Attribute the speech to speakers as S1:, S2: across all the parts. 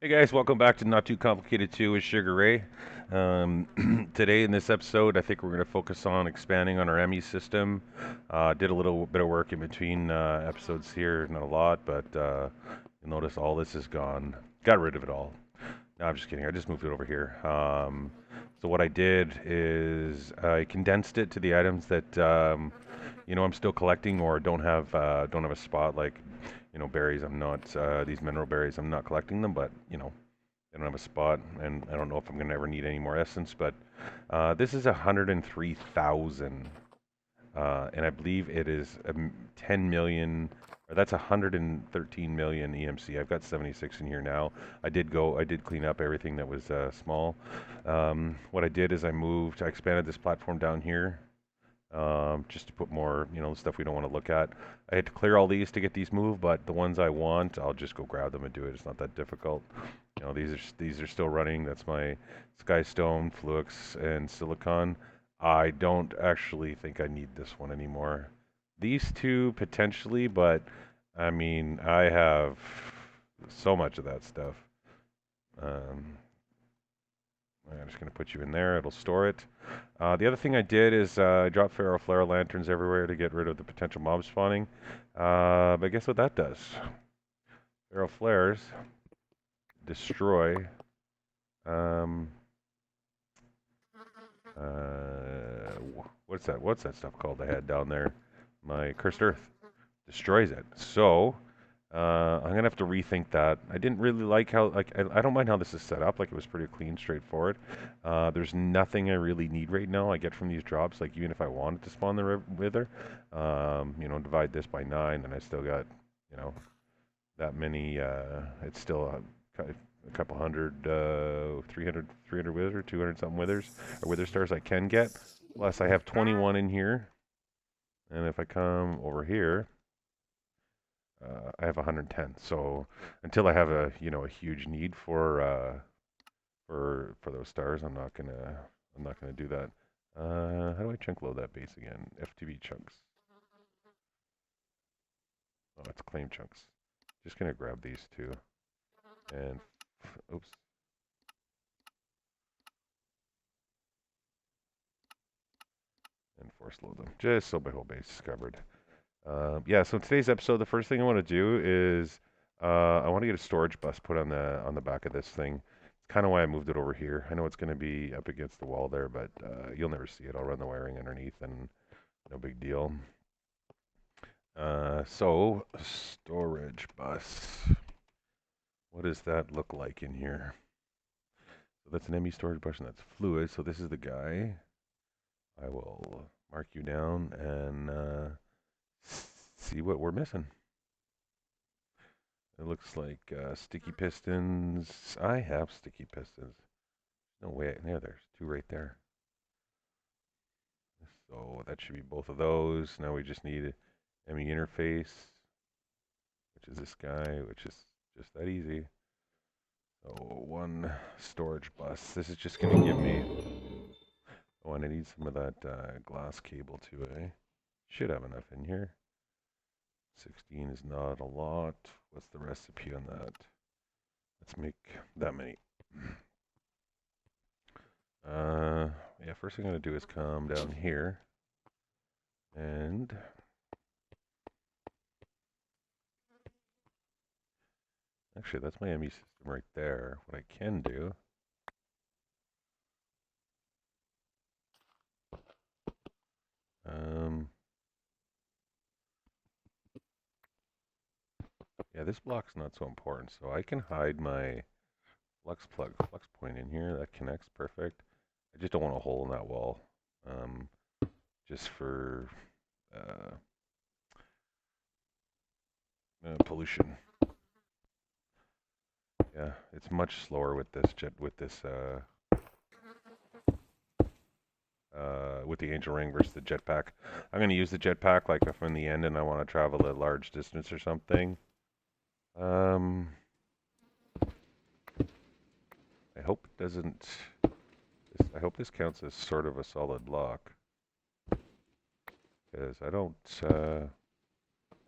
S1: Hey guys, welcome back to Not Too Complicated 2 with Sugar Ray. Today in this episode, I think we're going to focus on expanding on our Emmy system. Did a little bit of work in between episodes here, not a lot, but you'll notice all this is gone. Got rid of it all. No, I'm just kidding. I just moved it over here. So what I did is I condensed it to the items that I'm still collecting or don't have a spot like berries. I'm not these mineral berries. I'm not collecting them, but I don't have a spot, and I don't know if I'm gonna ever need any more essence. But this is 103,000, and I believe it is 10 million. Or that's 113 million EMC. I've got 76 in here now. I did clean up everything that was small. What I did is I expanded this platform down here just to put more, stuff we don't want to look at. I had to clear all these to get these moved, but the ones I want, I'll just go grab them and do it. It's not that difficult. These are still running. That's my Skystone, Fluix, and Silicon. I don't actually think I need this one anymore. These two potentially, but I mean, I have so much of that stuff. Um, I'm just going to put you in there. It'll store it. The other thing I did is I dropped Pharaoh Flare lanterns everywhere to get rid of the potential mob spawning. But guess what that does? Pharaoh Flares destroy. Um, what's that? What's that stuff called I had down there? My Cursed Earth destroys it. So I'm gonna have to rethink that. I didn't really like how I don't mind how this is set up. Like it was pretty clean, straightforward. There's nothing I really need right now. I get from these drops. Like even if I wanted to spawn the Wither, divide this by 9, and I still got you know that many. It's still a couple hundred, 300 Wither, 200 something Withers or Wither stars I can get. Plus I have 21 in here, and if I come over here. I have 110. So until I have a huge need for those stars, I'm not gonna do that. How do I chunk load that base again? FTB chunks. Oh, it's claim chunks. Just gonna grab these two and oops. And force load them just so my whole base is covered. Yeah. So in today's episode, the first thing I want to do is I want to get a storage bus put on the back of this thing. It's kind of why I moved it over here. I know it's going to be up against the wall there, but you'll never see it. I'll run the wiring underneath, and no big deal. So storage bus. What does that look like in here? So that's an Emmy storage bus, and that's fluid. So this is the guy. I will mark you down and see what we're missing. It looks like sticky pistons. I have sticky pistons. No way. There's two right there. So that should be both of those. Now we just need Emmy interface, which is this guy, which is just that easy. So one storage bus. This is just going to give me. Oh, and I need some of that glass cable too, eh? Should have enough in here. 16 is not a lot. What's the recipe on that? Let's make that many. Yeah, first thing I'm going to do is come down here and actually that's my ME system right there. What I can do um, yeah, this block's not so important, so I can hide my flux point in here. That connects perfect. I just don't want a hole in that wall, um, just for uh, pollution. Yeah, it's much slower with this with the Angel Ring versus the jetpack. I'm going to use the jetpack like if I'm in the end and I want to travel a large distance or something. Um, I hope it doesn't. I hope this counts as sort of a solid block. Because I don't.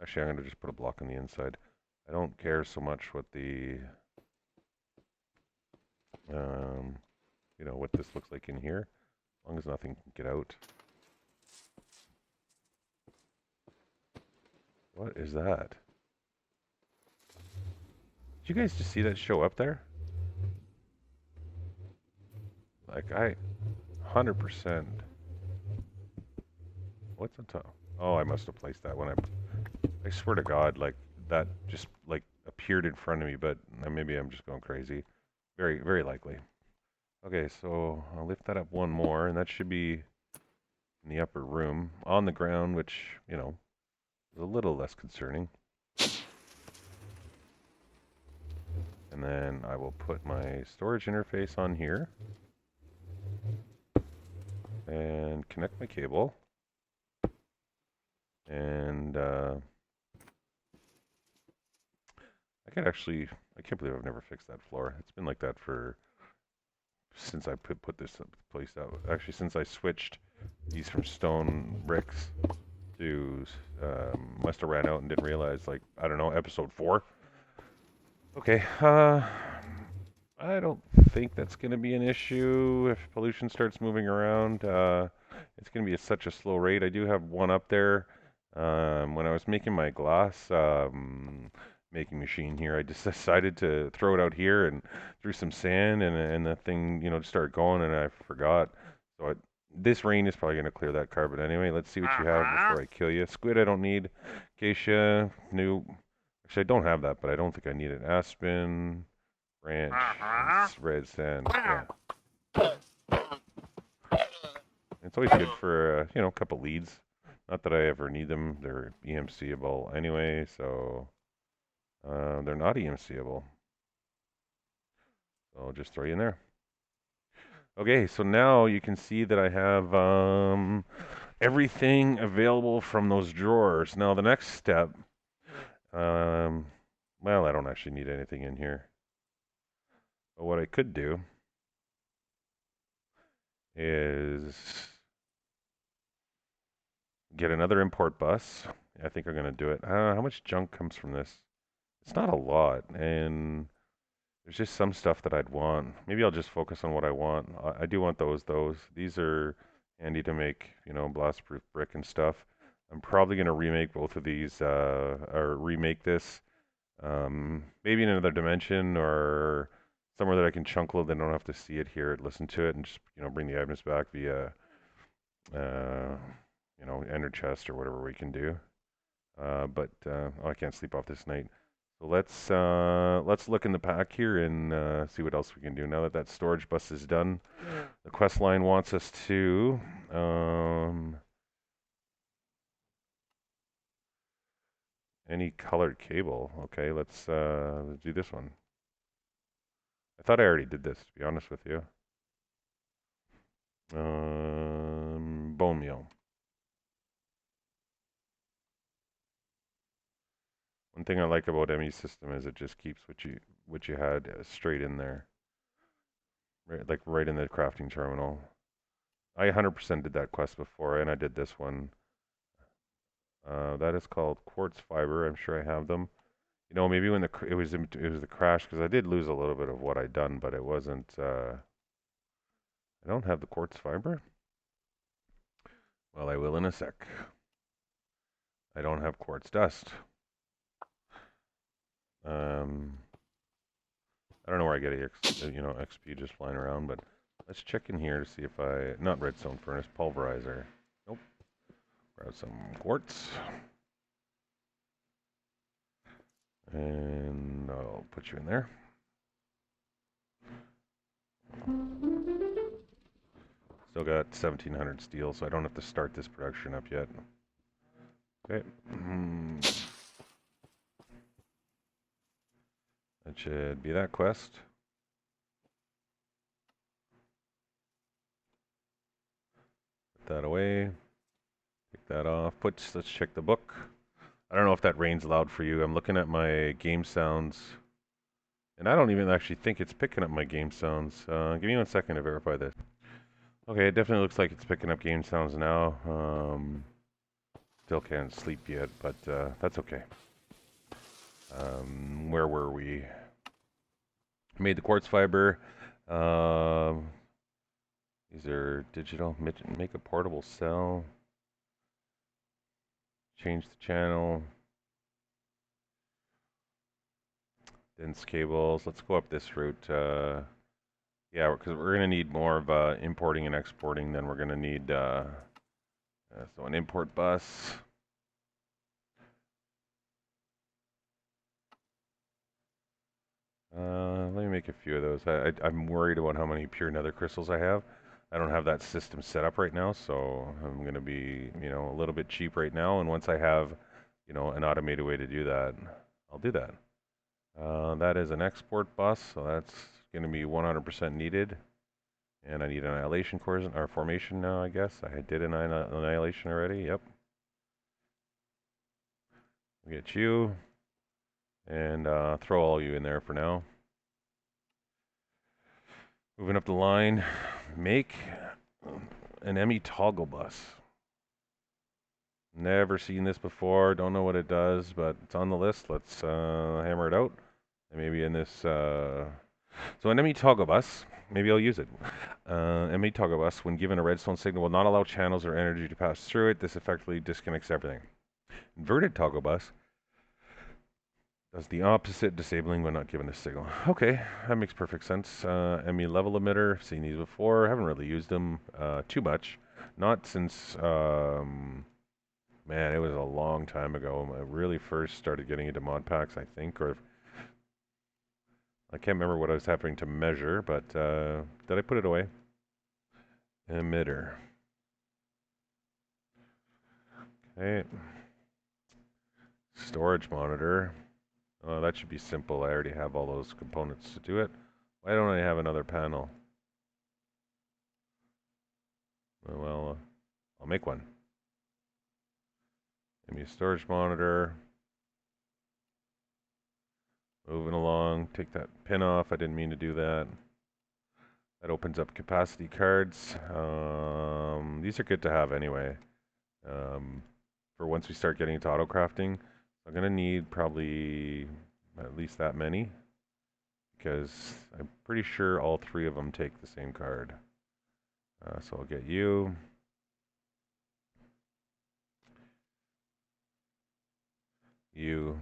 S1: Actually, I'm going to just put a block on the inside. I don't care so much what the you know, what this looks like in here, as long as nothing can get out. What is that? Did you guys just see that show up there? Like, 100%. What's on top? Oh, I must have placed that when I swear to God, like, that just, like, appeared in front of me, but maybe I'm just going crazy. Very, very likely. Okay, so I'll lift that up one more, and that should be in the upper room, on the ground, which, you know, is a little less concerning. And then I will put my storage interface on here and connect my cable. And I can't believe I've never fixed that floor. It's been like that since I put this place out. Actually, since I switched these from stone bricks to, must have ran out and didn't realize, like, I don't know, episode 4. Okay, I don't think that's going to be an issue if pollution starts moving around. It's going to be such a slow rate. I do have one up there. When I was making my glass making machine here, I just decided to throw it out here and threw some sand, and the thing, you know, started going, and I forgot. So this rain is probably going to clear that carbon anyway. Let's see what you have before I kill you. Squid I don't need. Acacia, new. Actually, I don't have that, but I don't think I need it. Aspen, branch, red sand. Yeah. It's always good for, you know, a couple leads. Not that I ever need them. They're EMCable anyway, so they're not EMCable. So I'll just throw you in there. Okay, so now you can see that I have everything available from those drawers. Now the next step, well, I don't actually need anything in here. But what I could do is get another import bus. I think I'm going to do it. How much junk comes from this? It's not a lot, and there's just some stuff that I'd want. Maybe I'll just focus on what I want. I do want those. These are handy to make, you know, blast-proof brick and stuff. I'm probably going to remake both of these, or remake this, maybe in another dimension or somewhere that I can chunk load. They don't have to see it, hear it, listen to it, and just, you know, bring the items back via, you know, ender chest or whatever we can do. But I can't sleep off this night. So let's look in the pack here and see what else we can do. Now that that storage bus is done, the quest line wants us to any colored cable. Okay, let's do this one. I thought I already did this, to be honest with you. Bone meal. One thing I like about Emmy's system is it just keeps what you had straight in there, right, like right in the crafting terminal. I 100% did that quest before, and I did this one. That is called quartz fiber. I'm sure I have them. You know, maybe when it was the crash, because I did lose a little bit of what I'd done, but it wasn't. I don't have the quartz fiber. Well, I will in a sec. I don't have quartz dust. I don't know where I get you know, XP just flying around, but let's check in here to see if not redstone furnace, pulverizer. Nope. Grab some quartz. And I'll put you in there. Still got 1700 steel, so I don't have to start this production up yet. Okay. That should be that quest. Put that away. Take that off. Let's check the book. I don't know if that rain's loud for you. I'm looking at my game sounds, and I don't even actually think it's picking up my game sounds. Give me 1 second to verify this. Okay, it definitely looks like it's picking up game sounds now. Still can't sleep yet, but that's okay. Where were we? Made the quartz fiber. These are digital. Make a portable cell. Change the channel. Dense cables. Let's go up this route. Yeah, because we're going to need more of importing and exporting than we're going to need. So an import bus. Let me make a few of those. I'm worried about how many pure nether crystals I have. I don't have that system set up right now, so I'm going to be, a little bit cheap right now. And once I have, an automated way to do that, I'll do that. That is an export bus, so that's going to be 100% needed. And I need an annihilation course or formation now, I guess. I did an annihilation already. Yep. We get you, and throw all you in there for now. Moving up the line, make an Emmy toggle bus. Never seen this before. Don't know what it does, but it's on the list. Let's hammer it out. And maybe in this. So an Emmy toggle bus. Maybe I'll use it. Emmy toggle bus, when given a redstone signal, will not allow channels or energy to pass through it. This effectively disconnects everything. Inverted toggle bus does the opposite, disabling when not given a signal. Okay, that makes perfect sense. Emmy level emitter, seen these before. Haven't really used them too much. Not since, man, it was a long time ago. I really first started getting into mod packs, I think, or I can't remember what I was having to measure, but did I put it away? Emitter. Okay. Storage monitor. Oh, that should be simple. I already have all those components to do it. Why don't I have another panel? Well, I'll make one. Give me a storage monitor. Moving along. Take that pin off. I didn't mean to do that. That opens up capacity cards. These are good to have anyway. For once we start getting into auto crafting, I'm gonna need probably at least that many, because I'm pretty sure all three of them take the same card. So I'll get you. You.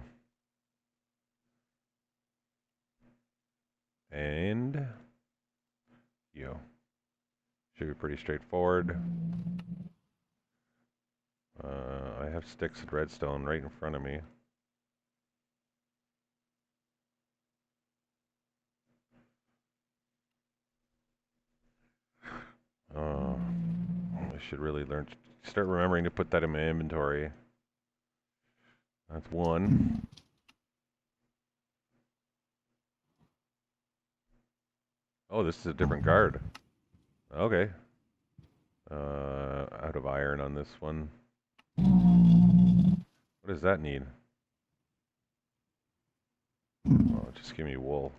S1: And you. Should be pretty straightforward. I have sticks of redstone right in front of me. I should really start remembering to put that in my inventory. That's one. Oh, this is a different card. Okay. Out of iron on this one. What does that need? Oh, just give me wool.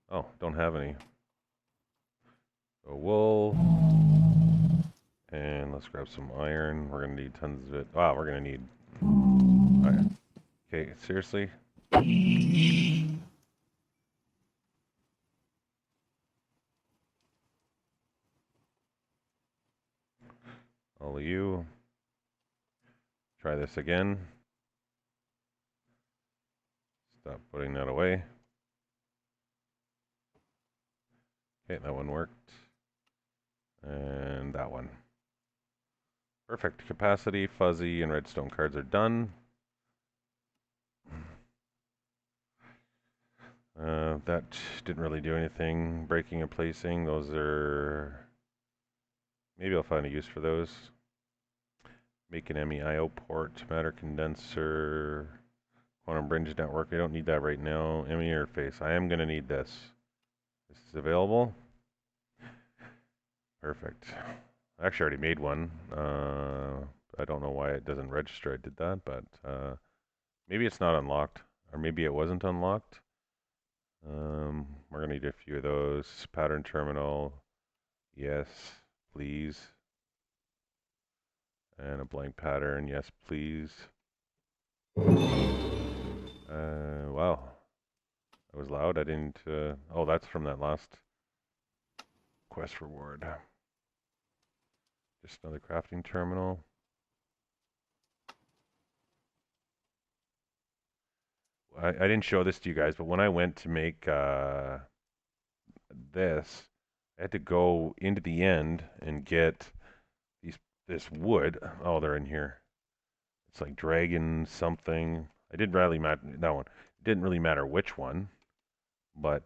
S1: Oh, don't have any. So wool. And let's grab some iron. We're gonna need tons of it. Wow, we're gonna need iron. Okay, seriously? All of you. Try this again. Stop putting that away. Okay, that one worked. And that one. Perfect. Capacity, fuzzy, and redstone cards are done. That didn't really do anything. Breaking and placing, those are... Maybe I'll find a use for those. Make an Emmy IO port, matter condenser, quantum bridge network. I don't need that right now. Emmy interface. I am going to need this. This is available. Perfect. I actually already made one. I don't know why it doesn't register. I did that, but maybe it's not unlocked, or maybe it wasn't unlocked. We're gonna need a few of those. Pattern terminal, yes, please. And a blank pattern, yes, please. Wow, that was loud. I didn't. Oh, that's from that last. quest reward. Just another crafting terminal. I didn't show this to you guys, but when I went to make this, I had to go into the end and get this wood. Oh, they're in here. It's like dragon something. I didn't really matter that one. It didn't really matter which one, but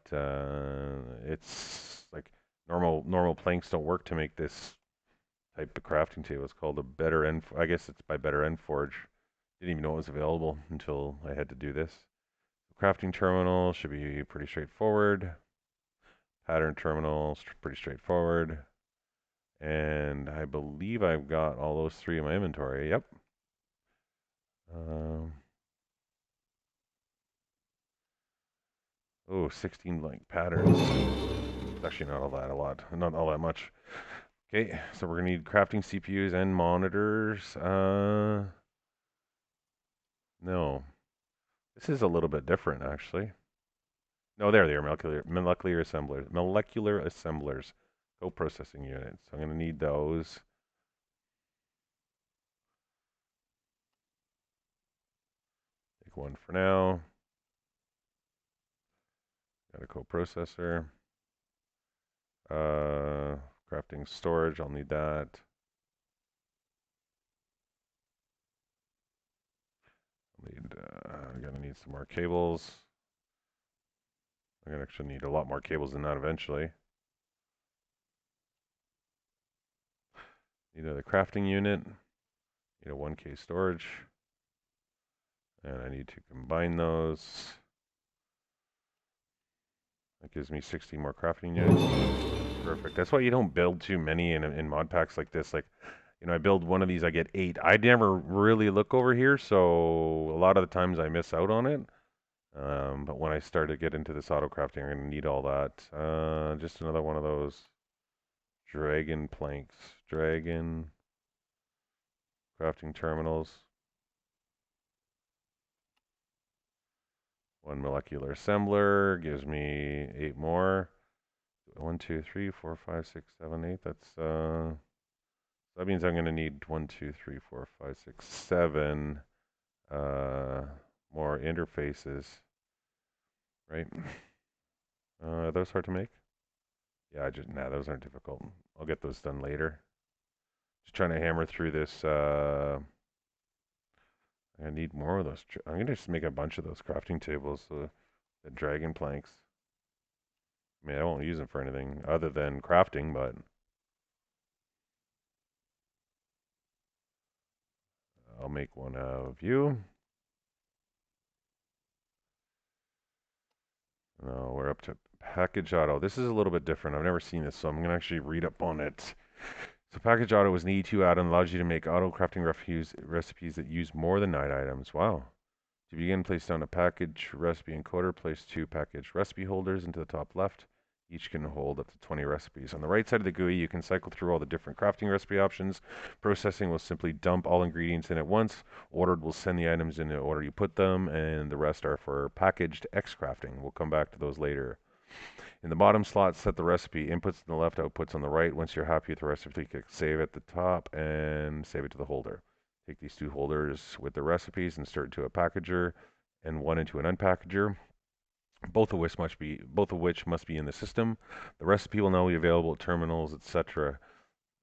S1: it's like normal planks don't work to make this type of crafting table. It's called a Better End. I guess it's by Better End Forge. Didn't even know it was available until I had to do this. Crafting terminal should be pretty straightforward. Pattern terminal, pretty straightforward. And I believe I've got all those three in my inventory. Yep. Oh, 16 blank patterns. It's actually not not all that much. Okay, so we're gonna need crafting CPUs and monitors. No. This is a little bit different, actually. No, there they are, molecular assemblers. Molecular assemblers. Co-processing units. I'm gonna need those. Take one for now. Got a co-processor. Crafting storage, I'll need that. I'm gonna need some more cables. I'm gonna actually need a lot more cables than that eventually. Need another crafting unit. Need a 1K storage. And I need to combine those. That gives me 60 more crafting units. Perfect. That's why you don't build too many in mod packs like this. Like, you know, I build one of these, I get 8. I never really look over here, so a lot of the times I miss out on it. But when I start to get into this auto crafting, I'm going to need all that. Just another one of those dragon planks. Dragon crafting terminals. One molecular assembler gives me 8 more. 1, 2, 3, 4, 5, 6, 7, 8. That means I'm going to need 1, 2, 3, 4, 5, 6, 7 more interfaces, right? Are those hard to make? Yeah, those aren't difficult. I'll get those done later. Just trying to hammer through this. I need more of those. I'm going to just make a bunch of those crafting tables, the dragon planks. I mean, I won't use them for anything other than crafting, but I'll make one of you. No, we're up to package auto. This is a little bit different. I've never seen this, so I'm going to actually read up on it. So package auto is an E2 add-on, allows you to make auto crafting recipes that use more than 9 items. Wow. To begin, place down a package recipe encoder. Place 2 package recipe holders into the top left. Each can hold up to 20 recipes. On the right side of the GUI, you can cycle through all the different crafting recipe options. Processing will simply dump all ingredients in at once. Ordered will send the items in the order you put them, and the rest are for packaged X crafting. We'll come back to those later. In the bottom slot, set the recipe. Inputs on the left, outputs on the right. Once you're happy with the recipe, click save at the top and save it to the holder. Take these 2 holders with the recipes, insert into a packager, and one into an unpackager. Both of which must be in the system. The recipe will now be available at terminals, etc.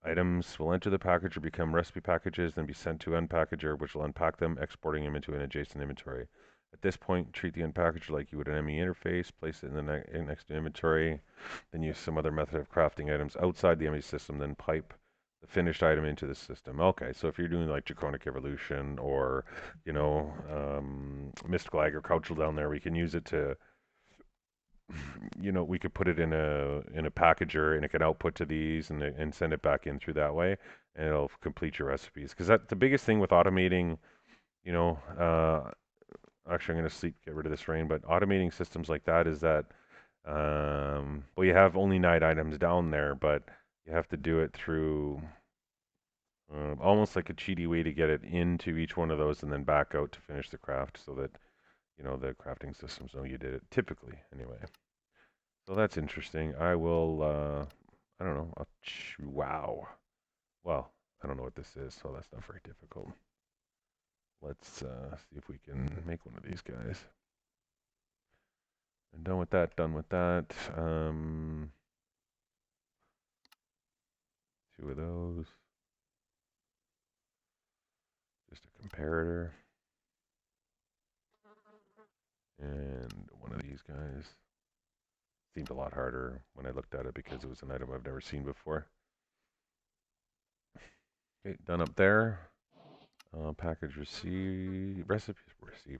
S1: Items will enter the packager, become recipe packages, then be sent to unpackager, which will unpack them, exporting them into an adjacent inventory. At this point, treat the unpackager like you would an Emmy interface, place it in the next to inventory, then use some other method of crafting items outside the Emmy system, then pipe the finished item into the system. Okay, so if you're doing like Draconic Evolution or, you know, Mystical Agricultural down there, we can use it to, you know, we could put it in a packager and it can output to these and send it back in through that way, and it'll complete your recipes. Because the biggest thing with automating, you know, actually I'm going to sleep, get rid of this rain, but automating systems like that is that, well, you have only 9 items down there, but you have to do it through almost like a cheaty way to get it into each one of those and then back out to finish the craft so that, you know, the crafting systems know you did it, typically, anyway. So that's interesting. I don't know. Wow. Well, I don't know what this is, so that's not very difficult. Let's see if we can make one of these guys. And done with that, done with that. Two of those. Just a comparator. And one of these guys. Seemed a lot harder when I looked at it because it was an item I've never seen before. Okay, done up there. Package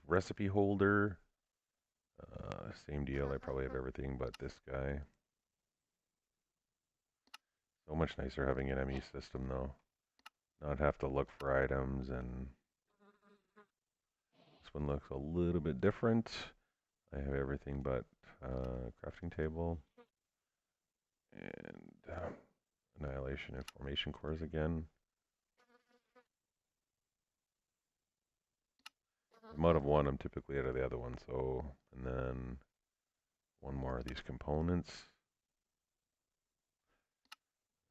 S1: recipe holder. Same deal. I probably have everything but this guy. So much nicer having an Emmy system though. Not have to look for items, and this one looks a little bit different. I have everything but crafting table and annihilation and formation cores again. I'm out of one, I'm typically out of the other one, so, and then one more of these components.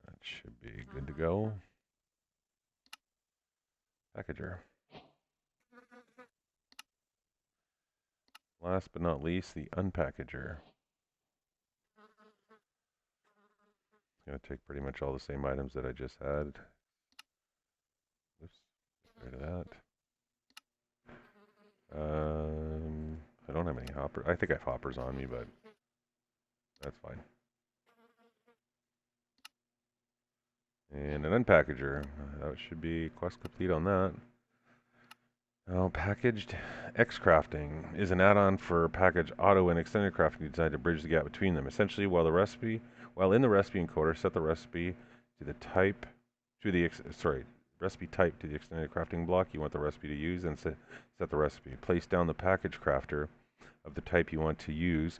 S1: That should be good to go. Packager. Last but not least, the unpackager. It's going to take pretty much all the same items that I just had. Oops, get rid of that. I don't have any hoppers. I think I have hoppers on me, but that's fine. And an unpackager. That should be quest complete on that. Now, packaged X crafting is an add-on for package auto and extended crafting designed to bridge the gap between them. Essentially, while in the recipe encoder, set the recipe to the type recipe type to the extended crafting block you want the recipe to use, and set the recipe. Place down the package crafter of the type you want to use.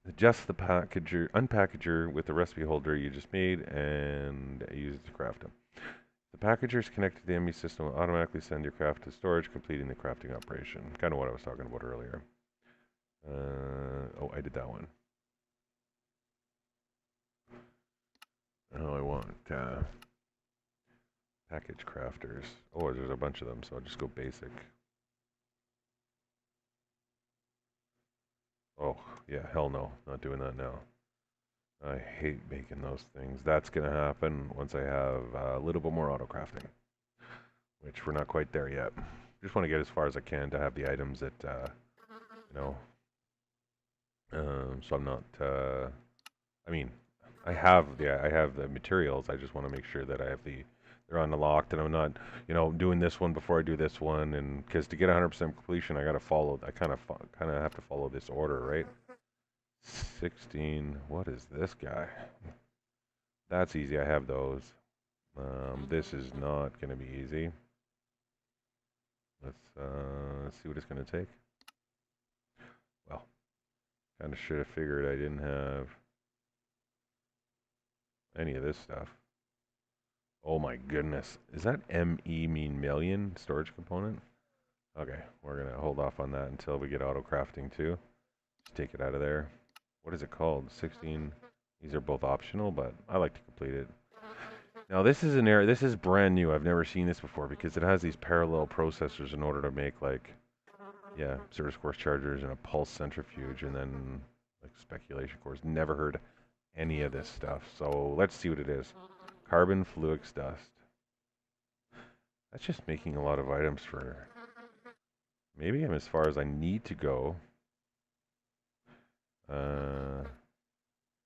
S1: Adjust the unpackager with the recipe holder you just made and use it to craft them. The packager is connected to the Emmy system will automatically send your craft to storage, completing the crafting operation. Kind of what I was talking about earlier. Oh, I did that one. Oh, I want package crafters. Oh, there's a bunch of them, so I'll just go basic. Oh, yeah, hell no. Not doing that now. I hate making those things. That's going to happen once I have a little bit more auto crafting, which we're not quite there yet. Just want to get as far as I can to have the items that, you know, so I'm not, I mean, I have the materials. I just want to make sure that I have they're unlocked, and I'm not, doing this one before I do this one, and because to get 100% completion, I kind of have to follow this order, right? 16. What is this guy? That's easy. I have those. This is not going to be easy. Let's see what it's going to take. Well, kind of should have figured I didn't have any of this stuff. Oh my goodness. Is that ME mean million storage component? Okay, we're going to hold off on that until we get auto crafting too. Just take it out of there. What is it called? 16. These are both optional, but I like to complete it. Now this is this is brand new. I've never seen this before because it has these parallel processors in order to make surface course chargers and a pulse centrifuge and then like speculation cores. Never heard any of this stuff. So let's see what it is. Carbon fluix dust. That's just making a lot of items for... Maybe I'm as far as I need to go.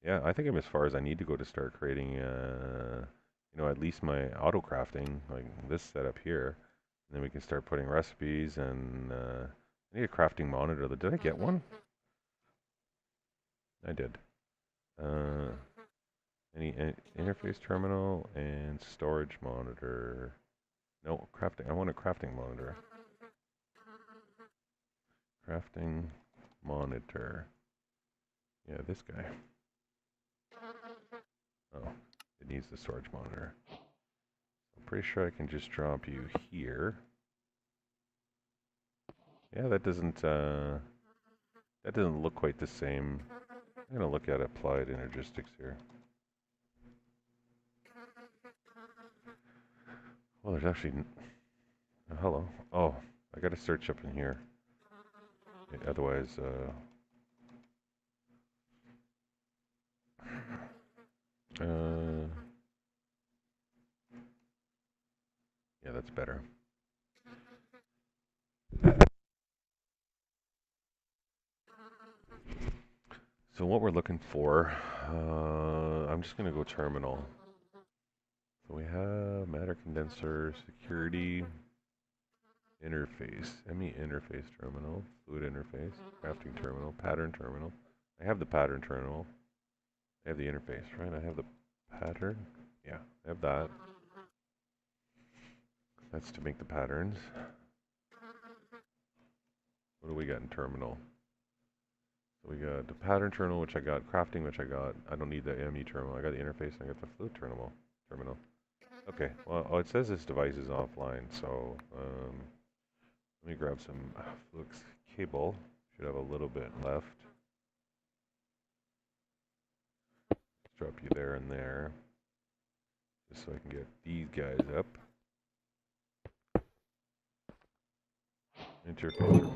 S1: Yeah, I think I'm as far as I need to go to start creating, at least my auto crafting, like this setup here. And then we can start putting recipes and I need a crafting monitor. Did I get one? I did. Any interface terminal and storage monitor. No, crafting. I want a crafting monitor. Crafting monitor. Yeah, this guy. Oh, it needs the storage monitor. I'm pretty sure I can just drop you here. Yeah, that doesn't look quite the same. I'm going to look at applied energistics here. Well, there's actually... hello. Oh, I got to search up in here. Otherwise, yeah, that's better. So what we're looking for, I'm just going to go terminal. So we have matter condenser, security, interface, Emmy interface terminal, fluid interface, crafting terminal, pattern terminal. I have the pattern terminal. I have the interface, right? I have the pattern. Yeah, I have that. That's to make the patterns. What do we got in terminal? So we got the pattern terminal, which I got, crafting, which I got. I don't need the Emmy terminal. I got the interface, and I got the fluid terminal. Okay, well, oh, it says this device is offline, so let me grab some flux cable. Should have a little bit left. Drop you there and there, just so I can get these guys up. Interface.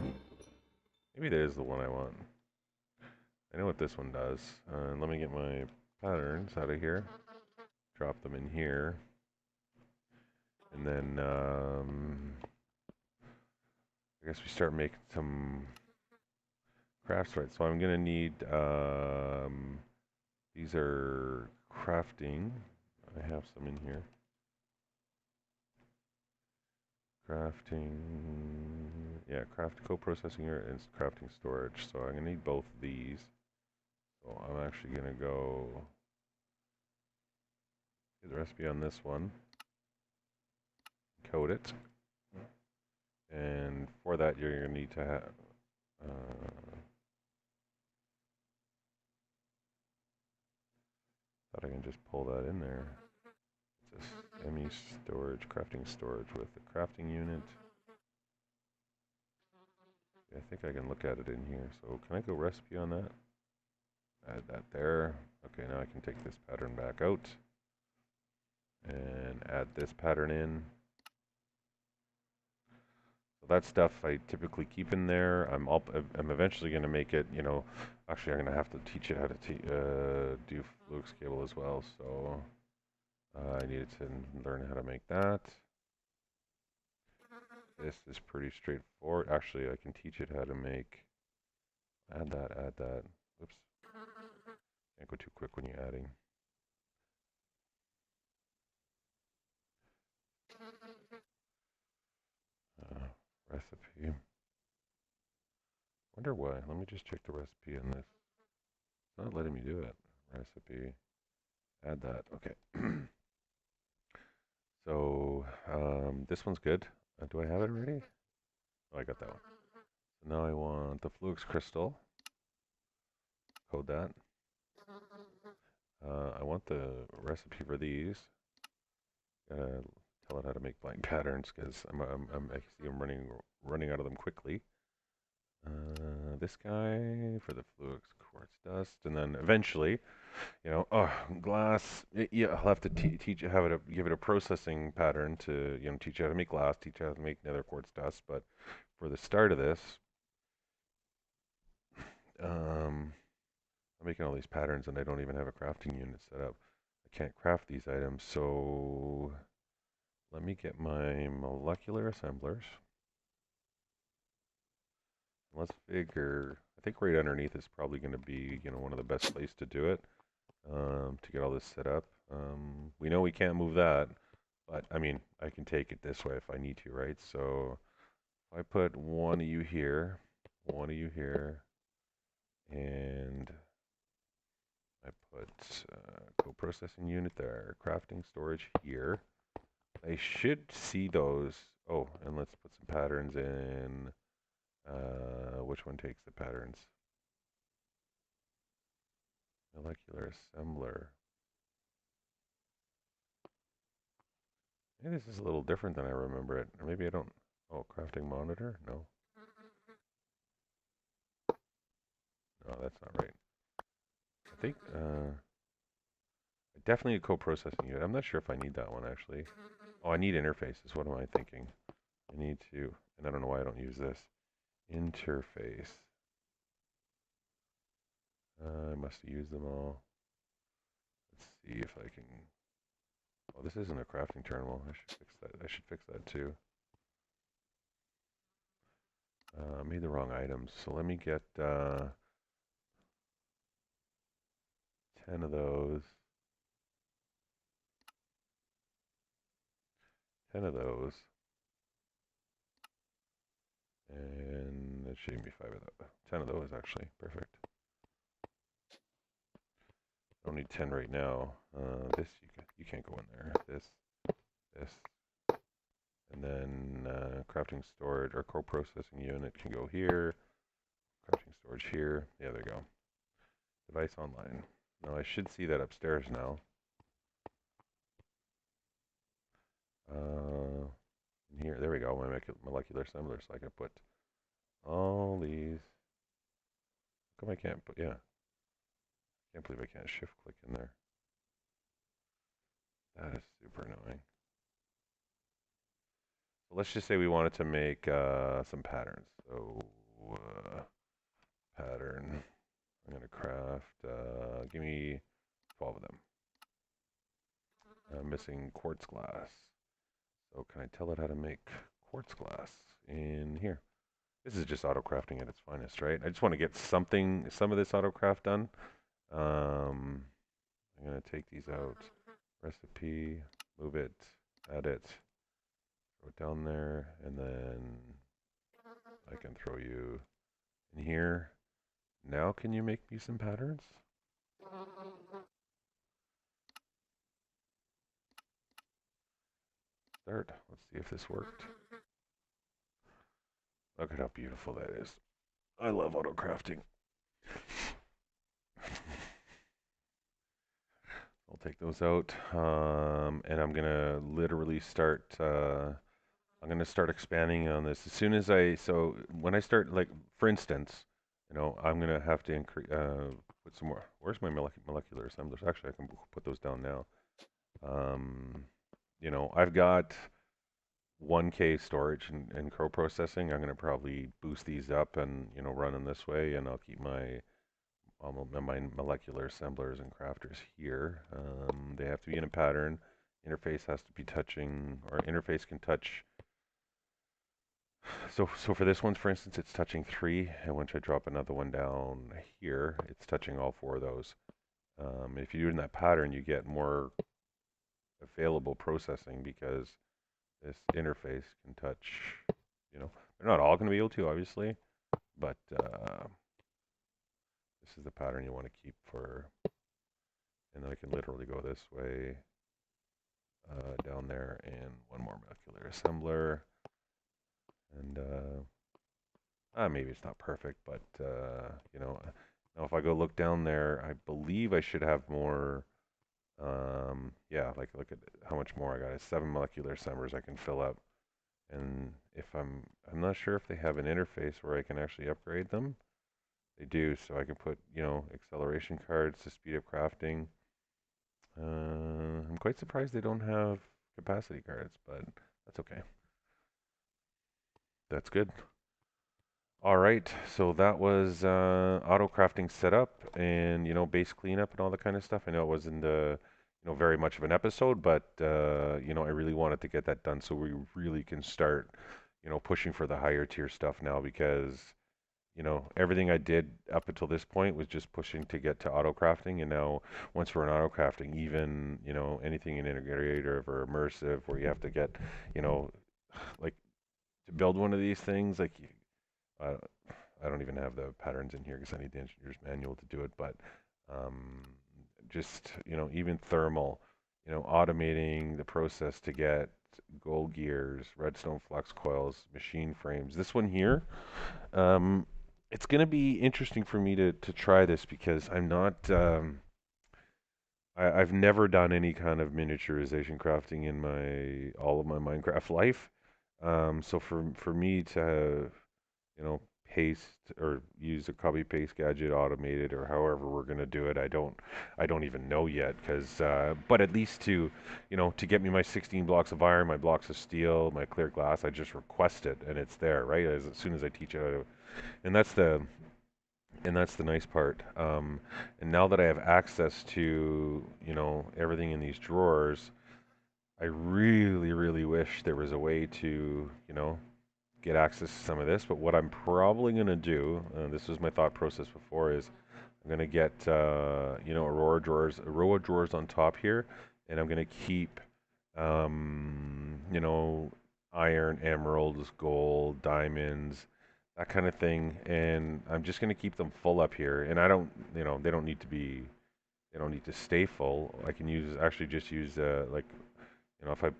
S1: Maybe that is the one I want. I know what this one does. Let me get my patterns out of here. Drop them in here. And then I guess we start making some crafts, right? So I'm going to need, these are crafting. I have some in here. Crafting, yeah, craft co-processing here and crafting storage. So I'm going to need both of these. So I'm actually going to go get the recipe on this one, code it, and for that you're going to need to have thought I can just pull that in there. It's just Emmy storage, crafting storage with the crafting unit. I think I can look at it in here. So can I go recipe on that? Add that there. Okay, now I can take this pattern back out and add this pattern in. So that stuff I typically keep in there. I'm eventually going to make it, you know, actually I'm going to have to teach it how to do flux cable as well. So I needed to learn how to make that. This is pretty straightforward. Actually, I can teach it how to make, add that. Oops. Can't go too quick when you're adding. Recipe. Wonder why. Let me just check the recipe on this. It's not letting me do it. Recipe. Add that. Okay. So this one's good. Do I have it already? Oh, I got that one. So now I want the flux crystal. Code that. I want the recipe for these. Tell it how to make blank patterns because I see I'm running out of them quickly. This guy for the flux quartz dust, and then eventually, you know, glass. Yeah, I'll have to teach you how to give it a processing pattern to, you know, teach you how to make glass, teach you how to make nether quartz dust. But for the start of this, I'm making all these patterns, and I don't even have a crafting unit set up. I can't craft these items, so let me get my molecular assemblers. Let's figure, I think right underneath is probably going to be, you know, one of the best places to do it, to get all this set up. We know we can't move that, but I mean, I can take it this way if I need to, right? So if I put one of you here, and I put co-processing unit there, crafting storage here. I should see those. Oh, and let's put some patterns in. Which one takes the patterns? Molecular assembler. Maybe this is a little different than I remember it. Or maybe I don't. Oh, crafting monitor? No. No, that's not right. I think definitely a co-processing unit. I'm not sure if I need that one actually. Oh, I need interfaces. What am I thinking? I need to, and I don't know why I don't use this. Interface. I must use them all. Let's see if I can. Oh, this isn't a crafting terminal. I should fix that. I should fix that too. I made the wrong items. So let me get 10 of those. 10 of those. And that should be 5 of those. 10 of those actually. Perfect. I don't need 10 right now. This you can't go in there. This, and then crafting storage or co-processing unit can go here. Crafting storage here. Yeah, there you go. Device online. Now I should see that upstairs now. In here, there we go. My molecular assembler. So I can put all these. How come I can't put? Yeah, can't believe I can't shift click in there. That is super annoying. So let's just say we wanted to make some patterns. So pattern. I'm gonna craft. Give me 12 of them. I'm missing quartz glass. So can I tell it how to make quartz glass in here? This is just auto crafting at its finest, right? I just want to get some of this auto craft done. I'm gonna take these out. Recipe, move it, add it, throw it down there, and then I can throw you in here. Now can you make me some patterns? Start. Let's see if this worked. Look at how beautiful that is. I love auto crafting. I'll take those out, and I'm gonna literally start. I'm gonna start expanding on this as soon as So when I start, like for instance, I'm gonna have to increase. Put some more. Where's my molecular assemblers? Actually, I can put those down now. Um, I've got 1K storage and co-processing. I'm gonna probably boost these up and run them this way, and I'll keep my molecular assemblers and crafters here. They have to be in a pattern. Interface has to be touching, or interface can touch. So for this one, for instance, it's touching 3, and once I drop another one down here, it's touching all 4 of those. If you do it in that pattern, you get more available processing because this interface can touch, they're not all going to be able to, obviously, but this is the pattern you want to keep for, and then I can literally go this way, down there, and one more molecular assembler, and maybe it's not perfect, but now if I go look down there, I believe I should have more. Yeah, like look at how much more I got. 7 molecular assemblers I can fill up, and if I'm not sure if they have an interface where I can actually upgrade them. They do, so I can put acceleration cards to speed up crafting. I'm quite surprised they don't have capacity cards, but that's okay. That's good. All right, so that was auto crafting setup and base cleanup and all that kind of stuff. I know it wasn't very much of an episode, but I really wanted to get that done so we really can start pushing for the higher tier stuff now because everything I did up until this point was just pushing to get to auto crafting, and now once we're in auto crafting, even anything in integrative or immersive where you have to get like to build one of these things like. Uh, I don't even have the patterns in here because I need the engineer's manual to do it. But just even thermal, automating the process to get gold gears, redstone flux coils, machine frames. This one here, it's going to be interesting for me to try this because I'm not. I've never done any kind of miniaturization crafting in all of my Minecraft life. So for me to paste or use a copy paste gadget, automated, or however we're going to do it. I don't even know yet, because but at least to, to get me my 16 blocks of iron, my blocks of steel, my clear glass, I just request it and it's there, right? As soon as I teach it how to, and that's the and that's the nice part. And now that I have access to, everything in these drawers, I really, really wish there was a way to, get access to some of this. But what I'm probably going to do, this was my thought process before, is I'm going to get, a row of drawers on top here, and I'm going to keep, you know, iron, emeralds, gold, diamonds, that kind of thing. And I'm just going to keep them full up here. And I don't, they don't need to be, they don't need to stay full. I can actually just use, if I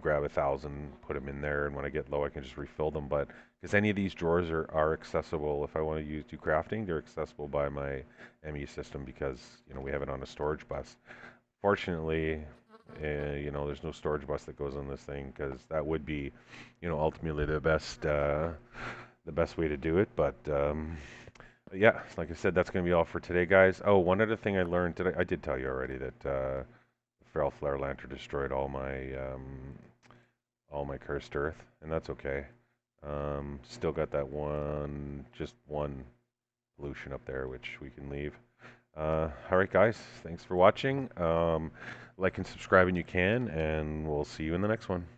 S1: grab 1,000, put them in there, and when I get low, I can just refill them. But because any of these drawers are accessible, if I want to do crafting, they're accessible by my Emmy system, because we have it on a storage bus. Fortunately, there's no storage bus that goes on this thing, because that would be, ultimately the best way to do it. But yeah, like I said, that's going to be all for today, guys. Oh, one other thing I learned today, I did tell you already that Feral Flare Lantern destroyed all my cursed earth, and that's okay. Still got that just one pollution up there, which we can leave. All right, guys, thanks for watching. Like and subscribe when you can, and we'll see you in the next one.